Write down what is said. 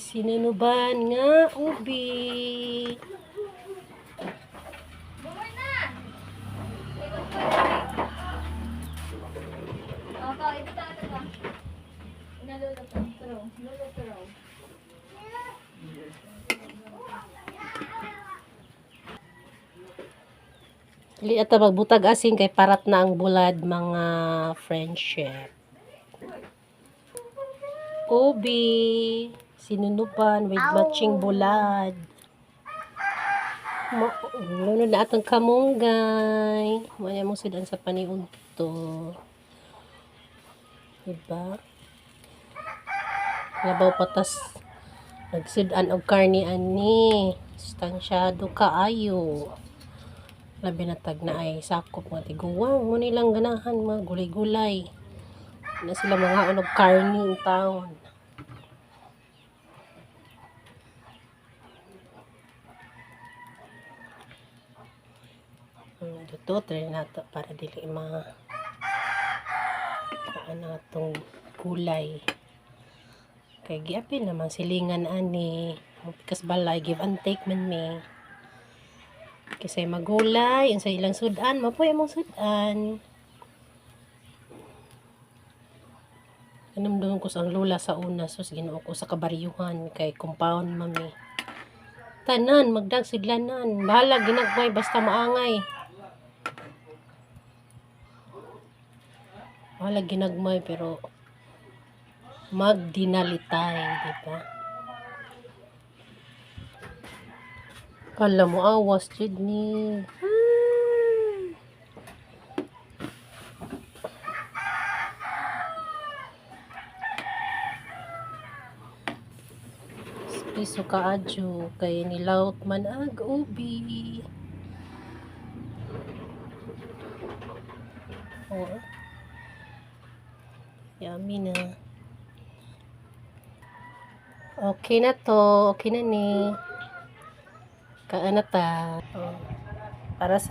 Sinunuban nga ubi. Bumoy na! Opo, ito tayo ba? Naluluto. Turo. Luluto raw. Dili ata magbutag asin kay parat na ang bulad mga friendship. Ubi. Sinunuban with matching bulad. Lunod na atong kamunggay. Maya mong sudan sa paniud to. Diba? Labaw patas. Nagsudan og karni ani. Stansyado kaayo. Labi na tag na ay sakop nga tiguwang. Muna ilang ganahan mga gulay-gulay. Na sila mga unog karni in town. Dito, try nato para dili ano itong gulay. Kay giapil naman silingan ani. Pikas balay, give and take man me. Kasi magulay, yung sa ilang sudan, mapoy mong sudan. Kanamdungan ko sa ang lula sa una, sus ginoo ko sa kabaryuhan, kay compound mami. Tanan, magdag sidlanan, bahala ginagmay, basta maangay. Bahala ginagmay, pero magdinalitay, diba? Kala mo awas, jud ni. Piso kaadyo kay nilawt man ag ubi. Oh. Yummy na. Okay na to. Okay na ni. Kaan na ta. Oh. Para sa